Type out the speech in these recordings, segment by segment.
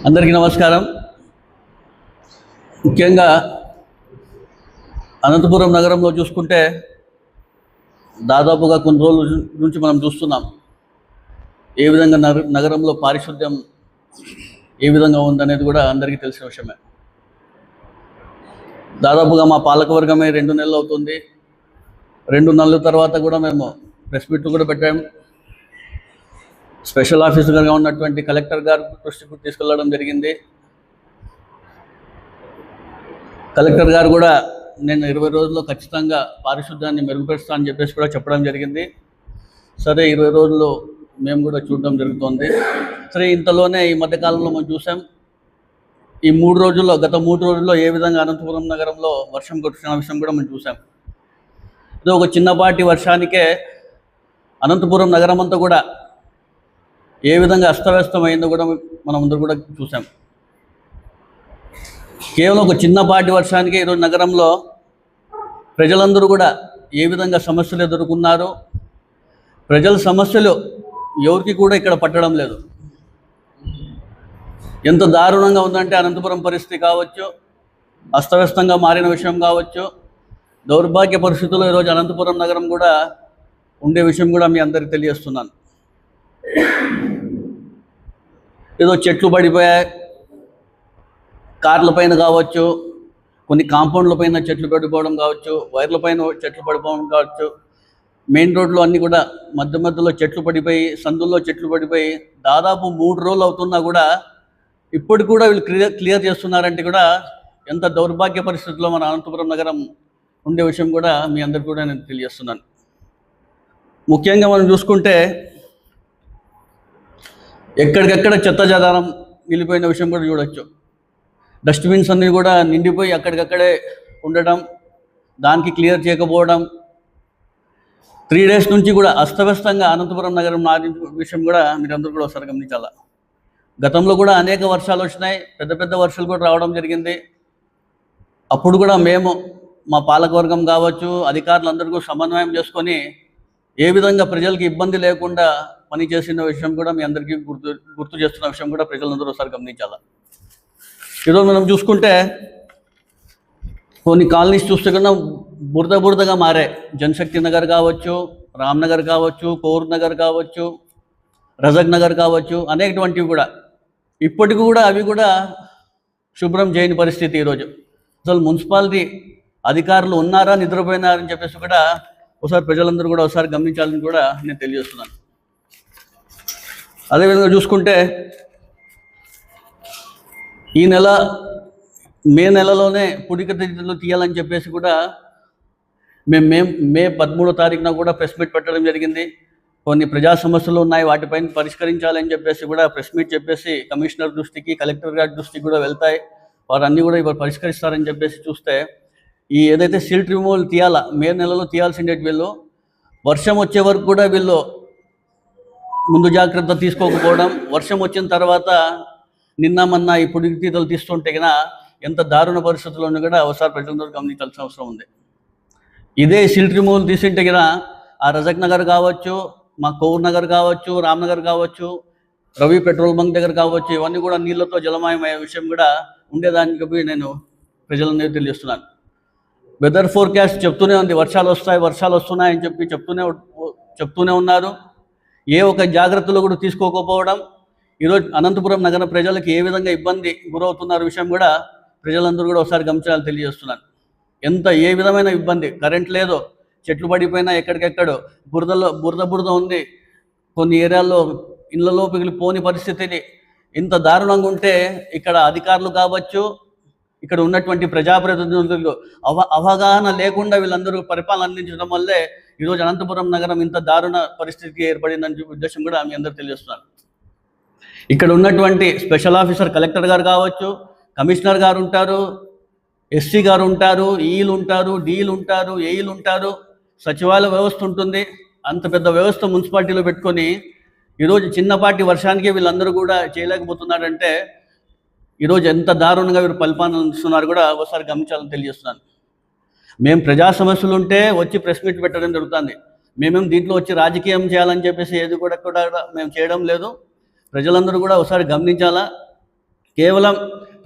అందరికీ నమస్కారం. ముఖ్యంగా అనంతపురం నగరంలో చూసుకుంటే దాదాపుగా కొన్ని రోజుల నుంచి మనం చూస్తున్నాం ఏ విధంగా నగరంలో పారిశుద్ధ్యం ఏ విధంగా ఉందనేది కూడా అందరికీ తెలిసిన విషయమే. దాదాపుగా మా పాలకవర్గమే 2 నెలలు అవుతుంది. 2 నెలల తర్వాత కూడా మేము ప్రెస్ మీట్లు కూడా పెట్టాము. స్పెషల్ ఆఫీసర్గా ఉన్నటువంటి కలెక్టర్ గారు దృష్టికి తీసుకెళ్ళడం జరిగింది. కలెక్టర్ గారు కూడా నేను 20 రోజుల్లో ఖచ్చితంగా పారిశుద్ధ్యాన్ని మెరుగుపరుస్తా అని చెప్పేసి కూడా చెప్పడం జరిగింది. సరే 20 రోజుల్లో మేము కూడా చూడడం జరుగుతుంది. సరే ఇంతలోనే ఈ మధ్యకాలంలో మనం చూసాం ఈ 3 రోజుల్లో గత 3 రోజుల్లో ఏ విధంగా అనంతపురం నగరంలో వర్షం కొట్టిన విషయం కూడా మనం చూసాం. ఇది ఒక చిన్నపాటి వర్షానికే అనంతపురం నగరం అంతా కూడా ఏ విధంగా అస్తవ్యస్తమైందో కూడా మనం అందరూ కూడా చూసాం. కేవలం ఒక చిన్నపాటి వర్షానికే ఈరోజు నగరంలో ప్రజలందరూ కూడా ఏ విధంగా సమస్యలు ఎదుర్కొన్నారు. ప్రజల సమస్యలు ఎవరికి కూడా ఇక్కడ పట్టడం లేదు. ఎంత దారుణంగా ఉందంటే అనంతపురం పరిస్థితి కావచ్చు, అస్తవ్యస్తంగా మారిన విషయం కావచ్చు, దౌర్భాగ్య పరిస్థితుల్లో ఈరోజు అనంతపురం నగరం కూడా ఉండే విషయం కూడా మీ అందరికీ తెలియజేస్తున్నాను. ఏదో చెట్లు పడిపోయాయి, కార్ల పైన కావచ్చు, కొన్ని కాంపౌండ్ల పైన చెట్లు పడిపోవడం కావచ్చు, వైర్ల పైన చెట్లు పడిపోవడం కావచ్చు, మెయిన్ రోడ్లు అన్నీ కూడా మధ్య మధ్యలో చెట్లు పడిపోయి, సందుల్లో చెట్లు పడిపోయి దాదాపు 3 రోజులు అవుతున్నా కూడా ఇప్పటికి కూడా వీళ్ళు క్లియర్ చేస్తున్నారంటే కూడా ఎంత దౌర్భాగ్య పరిస్థితుల్లో మన అనంతపురం నగరం ఉండే విషయం కూడా మీ అందరికీ కూడా నేను తెలియజేస్తున్నాను. ముఖ్యంగా మనం చూసుకుంటే ఎక్కడికెక్కడ చెత్త చెదారం నిలిపోయిన విషయం కూడా చూడొచ్చు. డస్ట్బిన్స్ అన్నీ కూడా నిండిపోయి అక్కడికక్కడే ఉండడం, దానికి క్లియర్ చేయకపోవడం, 3 డేస్ నుంచి కూడా అస్తవ్యస్తంగా అనంతపురం నగరం మారిన విషయం కూడా మీరందరూ కూడా ఒకసారి గమనించాలి. గతంలో కూడా అనేక వర్షాలు వచ్చినాయి, పెద్ద పెద్ద వర్షాలు కూడా రావడం జరిగింది. అప్పుడు కూడా మేము మా పాలకవర్గం కావచ్చు, అధికారులందరికీ సమన్వయం చేసుకొని ఏ విధంగా ప్రజలకి ఇబ్బంది లేకుండా పనిచేసిన విషయం కూడా మీ అందరికీ గుర్తు చేస్తున్న విషయం కూడా ప్రజలందరూ ఒకసారి గమనించాలి. ఈరోజు మనం చూసుకుంటే కొన్ని కాలనీస్ చూస్తే కన్నా బురదగా మారే, జనశక్తి నగర్ కావచ్చు, రామ్నగర్ కావచ్చు, కోర్ నగర్ కావచ్చు, రజక్ నగర్ కావచ్చు, అనేకటువంటివి కూడా ఇప్పటికి కూడా అవి కూడా శుభ్రం చేయని పరిస్థితి. ఈరోజు అసలు మున్సిపాలిటీ అధికారులు ఉన్నారా, నిద్రపోయినారని చెప్పేసి కూడా ఒకసారి ప్రజలందరూ కూడా ఒకసారి గమనించాలని కూడా నేను తెలియజేస్తున్నాను. అదేవిధంగా చూసుకుంటే ఈ నెల మే నెలలోనే పుడికతీతలు తీయాలని చెప్పేసి కూడా మే 13వ తారీఖున కూడా ప్రెస్ మీట్ పెట్టడం జరిగింది. కొన్ని ప్రజా సమస్యలు ఉన్నాయి, వాటిపైన పరిష్కరించాలని చెప్పేసి కూడా ప్రెస్ మీట్ చెప్పేసి కమిషనర్ దృష్టికి, కలెక్టర్ గారి దృష్టికి కూడా వెళ్తాయి. వారన్నీ కూడా ఇవాళ పరిష్కరిస్తారని చెప్పేసి చూస్తే ఈ ఏదైతే సిల్ట్ రిమూవల్ తీయాలా, మే నెలలో తీయాల్సిండే వీళ్ళు వర్షం వచ్చే వరకు కూడా వీళ్ళు ముందు జాగ్రత్త తీసుకోకపోవడం, వర్షం వచ్చిన తర్వాత నిన్న మొన్న ఈ పుడికతీతలు తీస్తుంటే కన్నా ఎంత దారుణ పరిస్థితుల్లో కూడా ఒకసారి ప్రజలందరూ గమనించాల్సిన అవసరం ఉంది. ఇదే సిల్ట్ రిమూవల్ తీసింటే కన్నా ఆ రజక్ నగర్ కావచ్చు, మా కోర్ నగర్ కావచ్చు, రామ్నగర్ కావచ్చు, రవి పెట్రోల్ బంక్ దగ్గర కావచ్చు, ఇవన్నీ కూడా నీళ్ళతో జలమయమయ్యే విషయం కూడా ఉండేదానికి నేను ప్రజలందరూ తెలియజేస్తున్నాను. వెదర్ ఫోర్కాస్ట్ చెప్తూనే ఉంది, వర్షాలు వస్తున్నాయని చెప్పి చెప్తూనే ఉన్నారు. ఏ ఒక్క జాగ్రత్తలు కూడా తీసుకోకపోవడం ఈరోజు అనంతపురం నగర ప్రజలకు ఏ విధంగా ఇబ్బంది గురవుతున్నారు విషయం కూడా ప్రజలందరూ కూడా ఒకసారి గమనించాలని తెలియజేస్తున్నాను. ఏ విధమైన ఇబ్బంది, కరెంట్ లేదు, చెట్లు పడిపోయినా ఎక్కడికెక్కడో బురద ఉంది, కొన్ని ఏరియాల్లో ఇళ్లలో పిగిలిపోని పరిస్థితిని ఇంత దారుణంగా ఉంటే ఇక్కడ అధికారులు కావచ్చు, ఇక్కడ ఉన్నటువంటి ప్రజాప్రతినిధులు అవగాహన లేకుండా వీళ్ళందరూ పరిపాలన అందించడం వల్లే ఈరోజు అనంతపురం నగరం ఇంత దారుణ పరిస్థితికి ఏర్పడిందని ఉద్దేశం కూడా మీ అందరూ తెలియజేస్తున్నారు. ఇక్కడ ఉన్నటువంటి స్పెషల్ ఆఫీసర్ కలెక్టర్ గారు కావచ్చు, కమిషనర్ గారు ఉంటారు, ఎస్సీ గారు ఉంటారు, ఈలు ఉంటారు, డీలు ఉంటారు, ఏఈలు ఉంటారు, సచివాలయ వ్యవస్థ ఉంటుంది. అంత పెద్ద వ్యవస్థ మున్సిపాలిటీలో పెట్టుకొని ఈరోజు చిన్నపాటి వర్షానికి వీళ్ళందరూ కూడా చేయలేకపోతున్నారంటే ఈరోజు ఎంత దారుణంగా వీరు పరిపాలన అందిస్తున్నారు కూడా ఒకసారి గమనించాలని తెలియజేస్తున్నాను. మేము ప్రజా సమస్యలు ఉంటే వచ్చి ప్రెస్ మీట్ పెట్టడం జరుగుతుంది. మేమేం దీంట్లో వచ్చి రాజకీయం చేయాలని చెప్పేసి ఏది కూడా మేము చేయడం లేదు. ప్రజలందరూ కూడా ఒకసారి గమనించాలా. కేవలం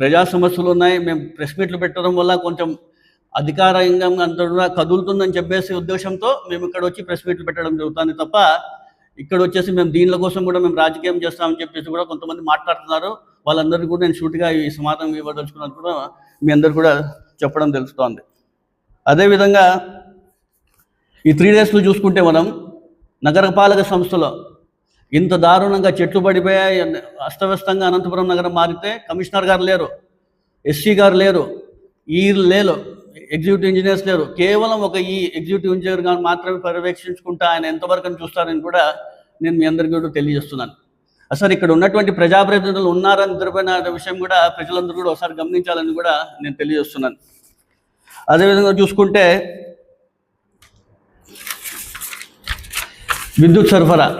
ప్రజా సమస్యలు ఉన్నాయి, మేము ప్రెస్ మీట్లు పెట్టడం వల్ల కొంచెం అధికారంగం అంతా కూడా కదులుతుందని చెప్పేసి ఉద్దేశంతో మేము ఇక్కడ వచ్చి ప్రెస్ మీట్లు పెట్టడం జరుగుతుంది తప్ప ఇక్కడ వచ్చేసి మేము దీనిల కోసం కూడా మేము రాజకీయం చేస్తామని చెప్పేసి కూడా కొంతమంది మాట్లాడుతున్నారు. వాళ్ళందరికీ కూడా నేను షూట్గా ఈ సమాధానం ఇవ్వదలుచుకున్నది కూడా మీ అందరు కూడా చెప్పడం తెలుస్తోంది. అదేవిధంగా ఈ 3 డేస్లో చూసుకుంటే మనం నగరపాలక సంస్థలో ఇంత దారుణంగా చెట్లు పడిపోయాయి, అస్తవ్యస్తంగా అనంతపురం నగరం మారితే కమిషనర్ గారు లేరు, ఎస్సీ గారు లేరు, లేరు, ఎగ్జిక్యూటివ్ ఇంజనీర్స్ లేరు. కేవలం ఒక ఈ ఎగ్జిక్యూటివ్ ఇంజనీర్ గారు మాత్రమే పర్యవేక్షించుకుంటా ఆయన ఎంతవరకు చూస్తారని కూడా నేను మీ అందరికీ కూడా తెలియజేస్తున్నాను. అసలు ఇక్కడ ఉన్నటువంటి ప్రజాప్రతినిధులు ఉన్నారని నిద్రపోయిన విషయం కూడా ప్రజలందరూ కూడా ఒకసారి గమనించాలని కూడా నేను తెలియజేస్తున్నాను. అదేవిధంగా చూసుకుంటే విద్యుత్ సరఫరా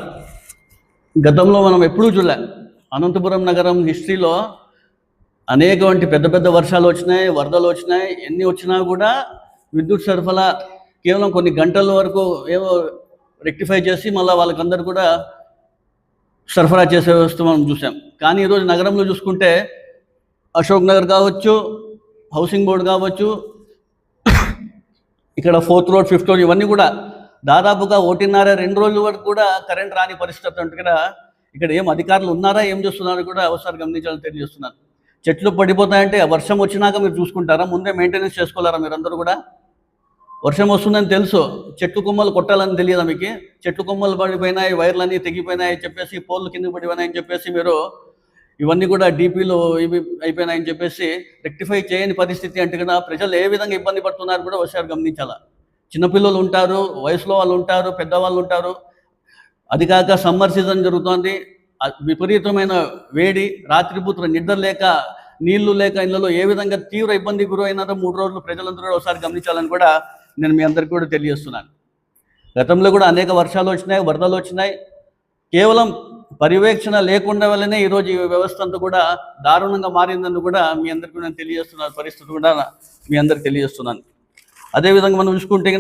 గతంలో మనం ఎప్పుడూ చూడలే. అనంతపురం నగరం హిస్టరీలో అనేకవంటి పెద్ద పెద్ద వర్షాలు వచ్చినాయి, వరదలు వచ్చినాయి, ఎన్ని వచ్చినా కూడా విద్యుత్ సరఫరా కేవలం కొన్ని గంటల వరకు ఏవో రెక్టిఫై చేసి మళ్ళీ వాళ్ళకందరూ కూడా సరఫరా చేసే వ్యవస్థ మనం చూసాం. కానీ ఈరోజు నగరంలో చూసుకుంటే అశోక్ నగర్ కావచ్చు, హౌసింగ్ బోర్డు కావచ్చు, ఇక్కడ 4th రోడ్ 5th రోడ్ ఇవన్నీ కూడా దాదాపుగా 1.5-2 రోజుల వరకు కూడా కరెంట్ రాని పరిస్థితి అంటే కూడా ఇక్కడ ఏం అధికారులు ఉన్నారా, ఏం చేస్తున్నారో కూడా ఒకసారి గమనించాలని తెలియజేస్తున్నాను. చెట్లు పడిపోతాయంటే వర్షం వచ్చినాక మీరు చూసుకుంటారా, ముందే మెయింటెనెన్స్ చేసుకోలేరా మీరందరూ కూడా? వర్షం వస్తుందని తెలుసు, చెట్టు కొమ్మలు కొట్టాలని తెలియదా మీకు? చెట్టు కొమ్మలు పడిపోయినాయి, వైర్లన్నీ తెగిపోయినాయి చెప్పేసి, పోల్లు కింద పడిపోయినాయని చెప్పేసి మీరు ఇవన్నీ కూడా డీపీలు ఇవి అయిపోయినాయని చెప్పేసి రెక్టిఫై చేయని పరిస్థితి అంటే కదా ప్రజలు ఏ విధంగా ఇబ్బంది పడుతున్నారు కూడా ఒకసారి గమనించాలా. చిన్నపిల్లలు ఉంటారు, వయసులో వాళ్ళు ఉంటారు, పెద్దవాళ్ళు ఉంటారు. అది కాక సమ్మర్ సీజన్ జరుగుతోంది, విపరీతమైన వేడి, రాత్రిపూత్ర నిద్ర లేక, నీళ్లు లేక ఇళ్లలో ఏ విధంగా తీవ్ర ఇబ్బంది గురైనారో 3 రోజులు ప్రజలందరూ కూడా ఒకసారి గమనించాలని కూడా నేను మీ అందరికీ కూడా తెలియజేస్తున్నాను. గతంలో కూడా అనేక వర్షాలు వచ్చినాయి, వరదలు వచ్చినాయి. కేవలం పర్యవేక్షణ లేకుండా వల్లనే ఈరోజు ఈ వ్యవస్థ అంతా కూడా దారుణంగా మారిందని కూడా మీ అందరికీ నేను తెలియజేస్తున్నాను, పరిస్థితి కూడా మీ అందరికి తెలియజేస్తున్నాను. అదేవిధంగా మనం చూసుకుంటే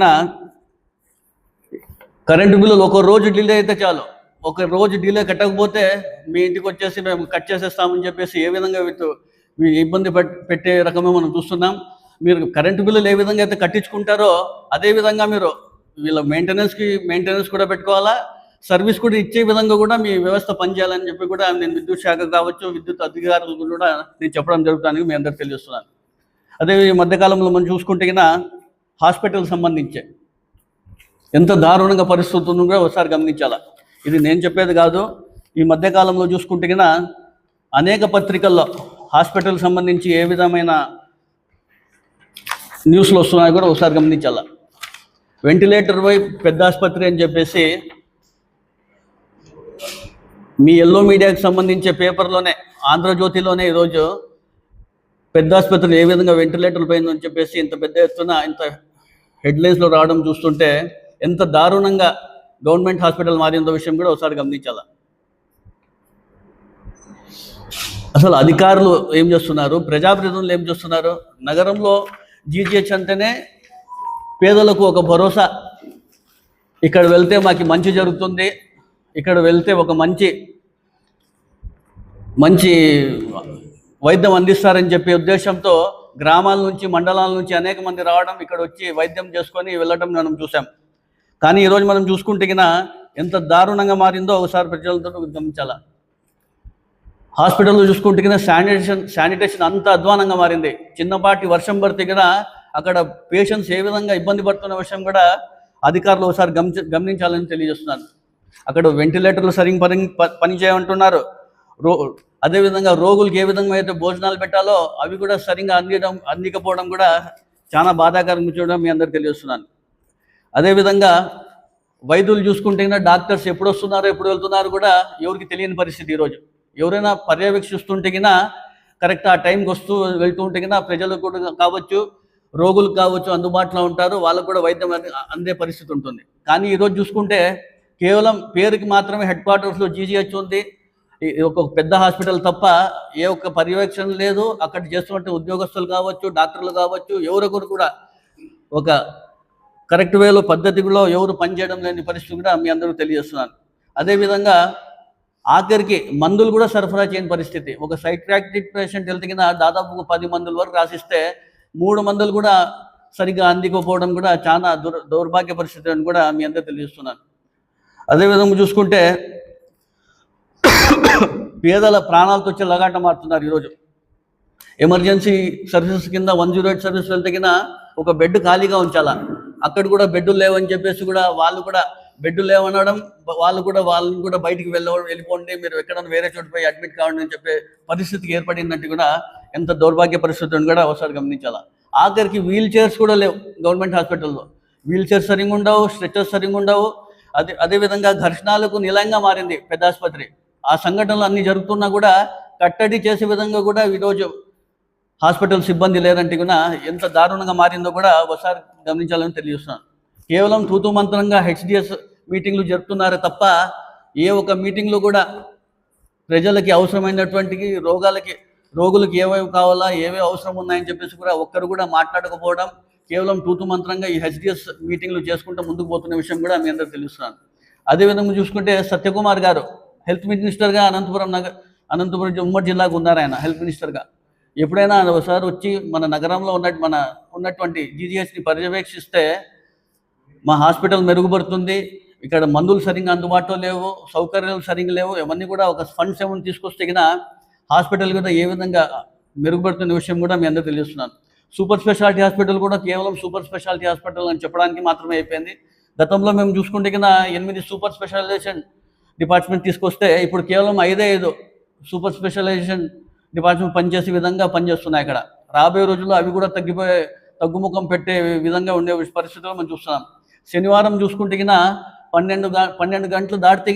కరెంటు బిల్లులు ఒక రోజు డిలే అయితే చాలు, ఒక రోజు డిలే కట్టకపోతే మీ ఇంటికి వచ్చేసి మేము కట్ చేసేస్తామని చెప్పేసి ఏ విధంగా ఇబ్బంది పెట్టే రకమే మనం చూస్తున్నాం. మీరు కరెంటు బిల్లులు ఏ విధంగా అయితే కట్టించుకుంటారో అదేవిధంగా మీరు వీళ్ళ మెయింటెనెన్స్ కూడా పెట్టుకోవాలా, సర్వీస్ కూడా ఇచ్చే విధంగా కూడా మీ వ్యవస్థ పనిచేయాలని చెప్పి కూడా నేను విద్యుత్ శాఖ కావచ్చు, విద్యుత్ అధికారులు కూడా నేను చెప్పడం జరుగుతానికి మీ అందరికి తెలియజేస్తున్నాను. అదే ఈ మధ్యకాలంలో మనం చూసుకుంటే హాస్పిటల్ సంబంధించే ఎంత దారుణంగా పరిస్థితి ఉందో కూడా ఒకసారి గమనించాలా. ఇది నేను చెప్పేది కాదు, ఈ మధ్యకాలంలో చూసుకుంటే అనేక పత్రికల్లో హాస్పిటల్ సంబంధించి ఏ విధమైన న్యూస్లు వస్తున్నాయో కూడా ఒకసారి గమనించాలా. వెంటిలేటర్ వైపు పెద్ద ఆసుపత్రి అని చెప్పేసి మీ ఎల్లో మీడియాకి సంబంధించే పేపర్లోనే, ఆంధ్రజ్యోతిలోనే ఈరోజు పెద్ద ఆసుపత్రులు ఏ విధంగా వెంటిలేటర్లు పోయిందని చెప్పేసి ఇంత పెద్ద ఎత్తున ఇంత హెడ్లైన్స్లో రావడం చూస్తుంటే ఎంత దారుణంగా గవర్నమెంట్ హాస్పిటల్ మారిందో విషయం కూడా ఒకసారి గమనించాలా. అసలు అధికారులు ఏం చేస్తున్నారు, ప్రజాప్రతినిధులు ఏం చేస్తున్నారు? నగరంలో జీజీహెచ్ అంటేనే పేదలకు ఒక భరోసా, ఇక్కడ వెళ్తే మాకు మంచి జరుగుతుంది, ఇక్కడ వెళ్తే ఒక మంచి వైద్యం అందిస్తారని చెప్పే ఉద్దేశంతో గ్రామాల నుంచి, మండలాల నుంచి అనేక మంది రావడం, ఇక్కడ వచ్చి వైద్యం చేసుకొని వెళ్ళడం మనం చూసాం. కానీ ఈరోజు మనం చూసుకుంటే ఎంత దారుణంగా మారిందో ఒకసారి ప్రజలతో గమనించాలా. హాస్పిటల్లో చూసుకుంటే శానిటేషన్ అంత అధ్వానంగా మారింది. చిన్నపాటి వర్షం పడితే అక్కడ పేషెంట్స్ ఏ విధంగా ఇబ్బంది పడుతున్న విషయం కూడా అధికారులు ఒకసారి గమనించాలని తెలియజేస్తున్నాను. అక్కడ వెంటిలేటర్లు సరిగ్గా పని చేయమంటున్నారు. అదేవిధంగా రోగులకు ఏ విధంగా అయితే భోజనాలు పెట్టాలో అవి కూడా సరిగ్గా అందికపోవడం కూడా చాలా బాధాకరంగా చూడడం మీ అందరికి తెలియజేస్తున్నాను. అదేవిధంగా వైద్యులు చూసుకుంటే డాక్టర్స్ ఎప్పుడు వస్తున్నారో ఎప్పుడు వెళ్తున్నారో కూడా ఎవరికి తెలియని పరిస్థితి. ఈరోజు ఎవరైనా పర్యవేక్షిస్తుంటే కరెక్ట్ ఆ టైంకి వస్తూ వెళ్తూ ఉంటే ప్రజలకు కూడా కావచ్చు, రోగులకు కావచ్చు అందుబాటులో ఉంటారు, వాళ్ళకు కూడా వైద్యం అందే పరిస్థితి ఉంటుంది. కానీ ఈరోజు చూసుకుంటే కేవలం పేరుకి మాత్రమే హెడ్ క్వార్టర్స్లో జీజీహెచ్ ఉంది, ఒక పెద్ద హాస్పిటల్ తప్ప ఏ ఒక్క పర్యవేక్షణ లేదు. అక్కడ చేస్తున్నట్టు ఉద్యోగస్తులు కావచ్చు, డాక్టర్లు కావచ్చు, ఎవరొకరు కూడా ఒక కరెక్ట్ వేలో పద్ధతిలో ఎవరు పనిచేయడం లేని పరిస్థితి కూడా మీ అందరూ తెలియజేస్తున్నాను. అదేవిధంగా ఆఖరికి మందులు కూడా సరఫరా చేయని పరిస్థితి. ఒక సైకియాట్రిక్ పేషెంట్ వెళ్తే కింద దాదాపు 10 మందుల వరకు రాసిస్తే 3 మందులు కూడా సరిగ్గా అందుకోపోవడం కూడా చాలా దౌర్భాగ్య పరిస్థితి అని కూడా మీ అందరూ తెలియజేస్తున్నాను. అదేవిధంగా చూసుకుంటే పేదల ప్రాణాలతో వచ్చే లగాట మారుతున్నారు ఈరోజు. ఎమర్జెన్సీ సర్వీసెస్ కింద 108 సర్వీస్ వెళ్తే కింద ఒక బెడ్ ఖాళీగా ఉంచాలా, అక్కడ కూడా బెడ్లు లేవని చెప్పేసి కూడా వాళ్ళు కూడా బెడ్లు లేవనడం, వాళ్ళని కూడా బయటికి వెళ్ళిపోండి, మీరు ఎక్కడైనా వేరే చోటు పోయి అడ్మిట్ కావండి అని చెప్పే పరిస్థితికి ఏర్పడినట్టు కూడా ఎంత దౌర్భాగ్య పరిస్థితి అని కూడా ఒకసారి గమనించాలా. ఆఖరికి వీల్ చైర్స్ కూడా లేవు గవర్నమెంట్ హాస్పిటల్లో. వీల్ చైర్స్ సరిగ్గా ఉండవు, స్ట్రెచర్స్ సరిగ్గా ఉండవు. అదేవిధంగా ఘర్షణాలకు నిలయంగా మారింది పెద్ద ఆసుపత్రి. ఆ సంఘటనలు అన్నీ జరుగుతున్నా కూడా కట్టడి చేసే విధంగా కూడా ఈరోజు హాస్పిటల్ సిబ్బంది లేదంటే కూడా ఎంత దారుణంగా మారిందో కూడా ఒకసారి గమనించాలని తెలియజేస్తున్నాను. కేవలం తూతూ మంత్రంగా హెచ్డిఎస్ మీటింగ్లు జరుపుతున్నారే తప్ప ఏ ఒక్క మీటింగ్లో కూడా ప్రజలకి అవసరమైనటువంటి రోగులకి ఏవేవి కావాలా, ఏవే అవసరం ఉన్నాయని చెప్పేసి కూడా ఒక్కరు కూడా మాట్లాడకపోవడం, కేవలం తూతూ మంత్రంగా ఈ హెచ్డిఎస్ మీటింగ్లు చేసుకుంటూ ముందుకు పోతున్న విషయం కూడా మీ అందరూ తెలుస్తున్నాను. అదేవిధంగా చూసుకుంటే సత్యకుమార్ గారు హెల్త్ మినిస్టర్గా అనంతపురం ఉమ్మడి జిల్లాకు ఉన్నారు. ఆయన హెల్త్ మినిస్టర్గా ఎప్పుడైనా ఒకసారి వచ్చి మన నగరంలో ఉన్నటువంటి జీజీహెచ్ని పర్యవేక్షిస్తే మా హాస్పిటల్ మెరుగుపడుతుంది, ఇక్కడ మందులు సరిగ్గా అందుబాటులో లేవు, సౌకర్యాలు సరిగ్గా లేవు, ఇవన్నీ కూడా ఒక ఫండ్స్ ఏమైనా తీసుకొస్తే కింద హాస్పిటల్ కూడా ఏ విధంగా మెరుగుపడుతున్న విషయం కూడా మీ అందరూ తెలియజేస్తున్నాను. సూపర్ స్పెషాలిటీ హాస్పిటల్ కూడా కేవలం సూపర్ స్పెషాలిటీ హాస్పిటల్ అని చెప్పడానికి మాత్రమే అయిపోయింది. గతంలో మేము చూసుకుంటే కింద 8 సూపర్ స్పెషలైజేషన్ డిపార్ట్మెంట్ తీసుకొస్తే ఇప్పుడు కేవలం 5 సూపర్ స్పెషలైజేషన్ డిపార్ట్మెంట్ పనిచేసే విధంగా పనిచేస్తున్నాయి. అక్కడ రాబోయే రోజుల్లో అవి కూడా తగ్గుముఖం పెట్టే విధంగా ఉండే పరిస్థితుల్లో మనం చూస్తున్నాం. శనివారం చూసుకుంటే కింద 12 గంటలు దాటితే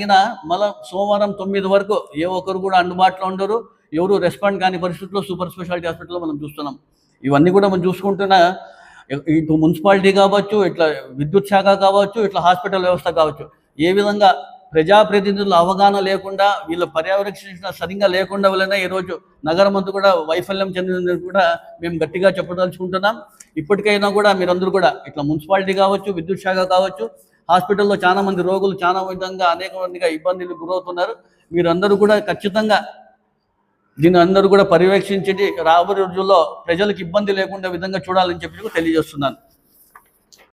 మళ్ళీ సోమవారం 9 వరకు ఏ ఒక్కరు కూడా అందుబాటులో ఉండరు, ఎవరు రెస్పాండ్ కాని పరిస్థితుల్లో సూపర్ స్పెషాలిటీ హాస్పిటల్లో మనం చూస్తున్నాం. ఇవన్నీ కూడా మనం చూసుకుంటున్న ఇటు మున్సిపాలిటీ కావచ్చు, ఇట్లా విద్యుత్ శాఖ కావచ్చు, ఇట్లా హాస్పిటల్ వ్యవస్థ కావచ్చు, ఏ విధంగా ప్రజాప్రతినిధుల అవగాహన లేకుండా, వీళ్ళ పర్యవేక్షణ సరిగ్గా లేకుండా వలన ఈరోజు నగరం అంతా కూడా వైఫల్యం చెందిందని కూడా మేము గట్టిగా చెప్పదలుచుకుంటున్నాం. ఇప్పటికైనా కూడా మీరందరూ కూడా ఇట్లా మున్సిపాలిటీ కావచ్చు, విద్యుత్ శాఖ కావచ్చు, హాస్పిటల్లో చాలా మంది రోగులు చాలా విధంగా అనేక మందిగా ఇబ్బందులు గురవుతున్నారు. మీరందరూ కూడా ఖచ్చితంగా దీన్ని అందరూ కూడా పర్యవేక్షించి రాబోయే రోజుల్లో ప్రజలకు ఇబ్బంది లేకుండా విధంగా చూడాలని చెప్పి తెలియజేస్తున్నాను.